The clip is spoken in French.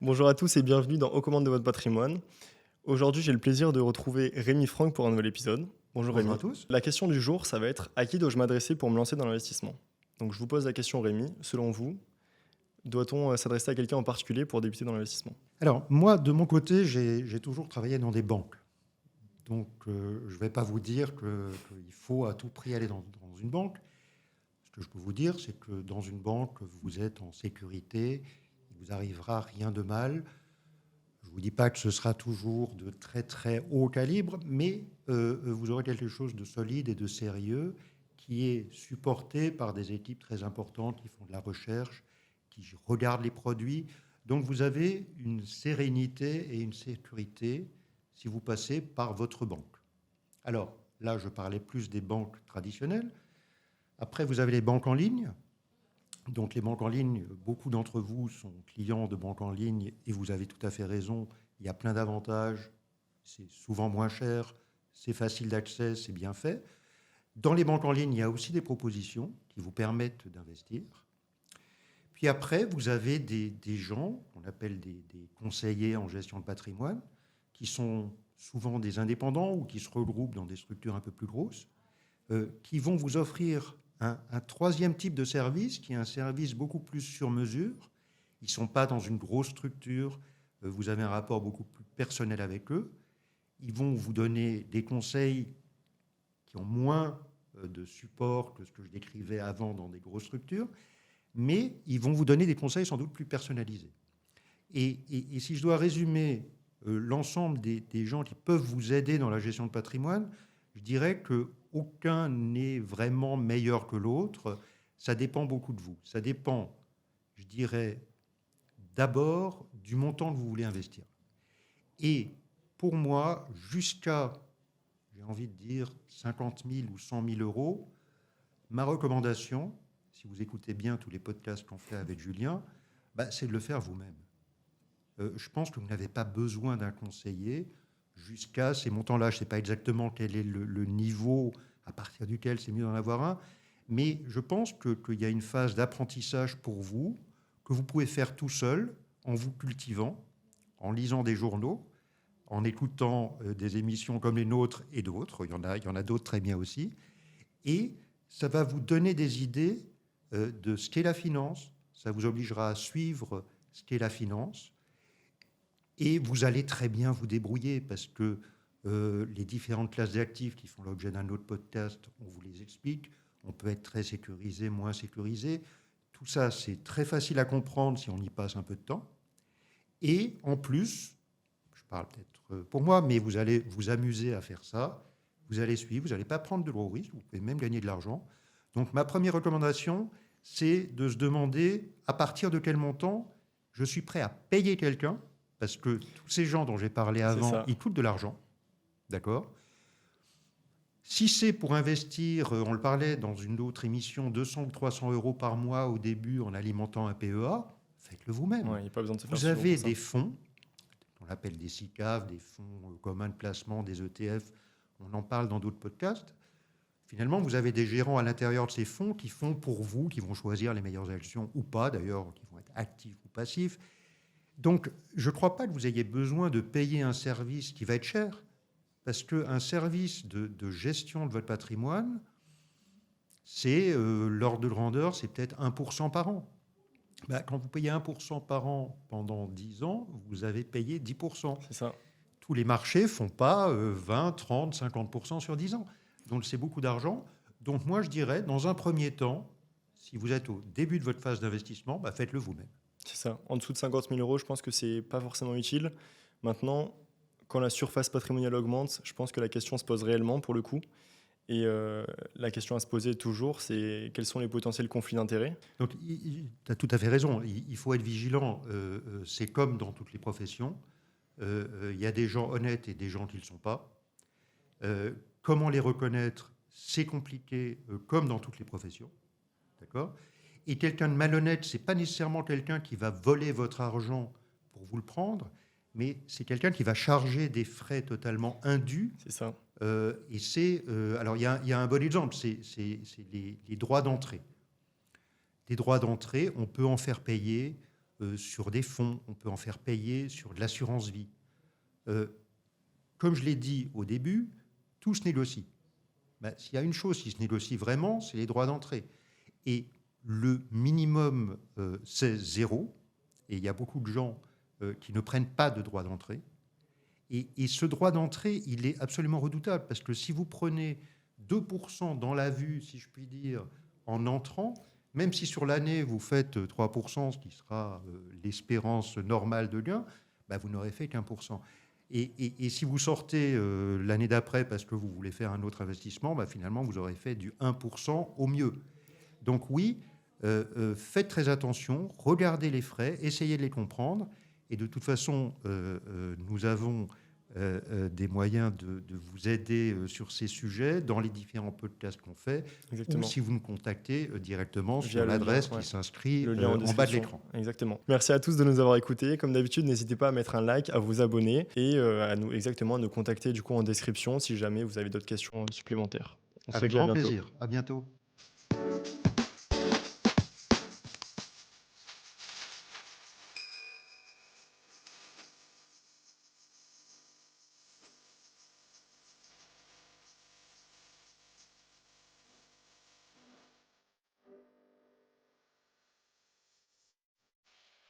Bonjour à tous et bienvenue dans Aux commandes de votre patrimoine. Aujourd'hui, j'ai le plaisir de retrouver Rémi Franck pour un nouvel épisode. Bonjour Bonjour à Rémi. tous. La question du jour, ça va être à qui dois-je m'adresser pour me lancer dans l'investissement? Donc je vous pose la question Rémi, selon vous, doit-on s'adresser à quelqu'un en particulier pour débuter dans l'investissement? Alors, moi, de mon côté, j'ai toujours travaillé dans des banques. Donc, je ne vais pas vous dire qu'il faut à tout prix aller dans une banque. Ce que je peux vous dire, c'est que dans une banque, vous êtes en sécurité, il ne vous arrivera rien de mal. Je ne vous dis pas que ce sera toujours de très très haut calibre, mais vous aurez quelque chose de solide et de sérieux qui est supporté par des équipes très importantes qui font de la recherche, qui regardent les produits. Donc vous avez une sérénité et une sécurité si vous passez par votre banque. Alors là, je parlais plus des banques traditionnelles. Après, vous avez les banques en ligne. Donc les banques en ligne, beaucoup d'entre vous sont clients de banques en ligne et vous avez tout à fait raison, il y a plein d'avantages, c'est souvent moins cher, c'est facile d'accès, c'est bien fait. Dans les banques en ligne, il y a aussi des propositions qui vous permettent d'investir. Puis après, vous avez des gens qu'on appelle des conseillers en gestion de patrimoine, qui sont souvent des indépendants ou qui se regroupent dans des structures un peu plus grosses, qui vont vous offrir un troisième type de service, qui est un service beaucoup plus sur mesure. Ils ne sont pas dans une grosse structure, vous avez un rapport beaucoup plus personnel avec eux. Ils vont vous donner des conseils qui ont moins de support que ce que je décrivais avant dans des grosses structures, mais ils vont vous donner des conseils sans doute plus personnalisés. Et si je dois résumer l'ensemble des gens qui peuvent vous aider dans la gestion de patrimoine, je dirais qu'aucun n'est vraiment meilleur que l'autre. Ça dépend beaucoup de vous. Ça dépend, je dirais, d'abord du montant que vous voulez investir. Et pour moi, jusqu'à, j'ai envie de dire, 50 000 ou 100 000 euros, ma recommandation, si vous écoutez bien tous les podcasts qu'on fait avec Julien, c'est de le faire vous-même. Je pense que vous n'avez pas besoin d'un conseiller jusqu'à ces montants-là. Je ne sais pas exactement quel est le niveau à partir duquel c'est mieux d'en avoir un, mais je pense qu'il y a une phase d'apprentissage pour vous que vous pouvez faire tout seul en vous cultivant, en lisant des journaux, en écoutant des émissions comme les nôtres et d'autres. Il y en a d'autres très bien aussi. Et ça va vous donner des idées de ce qu'est la finance. Ça vous obligera à suivre ce qu'est la finance. Et vous allez très bien vous débrouiller parce que les différentes classes d'actifs qui font l'objet d'un autre podcast, on vous les explique. On peut être très sécurisé, moins sécurisé. Tout ça, c'est très facile à comprendre si on y passe un peu de temps. Et en plus, je parle peut-être pour moi, mais vous allez vous amuser à faire ça. Vous allez suivre, vous n'allez pas prendre de gros risques, vous pouvez même gagner de l'argent. Donc ma première recommandation, c'est de se demander à partir de quel montant je suis prêt à payer quelqu'un, parce que tous ces gens dont j'ai parlé C'est avant, ça. ils coûtent de l'argent, d'accord? Si c'est pour investir, on le parlait dans une autre émission, 200 ou 300 euros par mois au début en alimentant un PEA, faites-le vous-même. Ouais, il n'y a pas besoin de se faire Vous suivre pour avez ça. des fonds, on appelle des SICAV, des fonds communs de placement, des ETF, on en parle dans d'autres podcasts. Finalement, vous avez des gérants à l'intérieur de ces fonds qui font pour vous, qui vont choisir les meilleures actions ou pas, d'ailleurs, qui vont être actifs ou passifs. Donc, je ne crois pas que vous ayez besoin de payer un service qui va être cher, parce qu'un service de gestion de votre patrimoine, c'est l'ordre de grandeur, c'est peut-être 1% par an. Quand vous payez 1% par an pendant 10 ans, vous avez payé 10%. C'est ça. Tous les marchés ne font pas 20, 30, 50% sur 10 ans. Donc c'est beaucoup d'argent. Donc moi, je dirais, dans un premier temps, si vous êtes au début de votre phase d'investissement, faites-le vous-même. C'est ça. En dessous de 50 000 euros, je pense que c'est pas forcément utile. Maintenant, quand la surface patrimoniale augmente, je pense que la question se pose réellement pour le coup. Et la question à se poser toujours, c'est quels sont les potentiels conflits d'intérêts? Donc tu as tout à fait raison. Il faut être vigilant. C'est comme dans toutes les professions. Il y a des gens honnêtes et des gens qui ne le sont pas. Comment les reconnaître, c'est compliqué, comme dans toutes les professions. D'accord? Et quelqu'un de malhonnête, ce n'est pas nécessairement quelqu'un qui va voler votre argent pour vous le prendre, mais c'est quelqu'un qui va charger des frais totalement indus. C'est ça. Alors, il y a un bon exemple, c'est les droits d'entrée. Les droits d'entrée, on peut en faire payer sur des fonds, on peut en faire payer sur de l'assurance vie. Comme je l'ai dit au début, tout se négocie. Ben, s'il y a une chose qui se négocie vraiment, c'est les droits d'entrée. Et le minimum, c'est 0. Et il y a beaucoup de gens qui ne prennent pas de droit d'entrée. Et ce droit d'entrée, il est absolument redoutable, parce que si vous prenez 2% dans la vue, si je puis dire, en entrant, même si sur l'année vous faites 3%, ce qui sera l'espérance normale de gain, ben vous n'aurez fait qu'1%. Et si vous sortez l'année d'après parce que vous voulez faire un autre investissement, ben finalement vous aurez fait du 1% au mieux. Donc oui, faites très attention, regardez les frais, essayez de les comprendre. Et de toute façon, nous avons des moyens de vous aider sur ces sujets dans les différents podcasts qu'on fait, Exactement. ou si vous nous contactez directement Via sur le lien, l'adresse ouais. qui s'inscrit Le lien en en bas de description. l'écran. Exactement. Merci à tous de nous avoir écoutés. Comme d'habitude, n'hésitez pas à mettre un like, à vous abonner et à nous contacter du coup en description si jamais vous avez d'autres questions supplémentaires. On se Avec dit à grand bientôt. plaisir. À bientôt.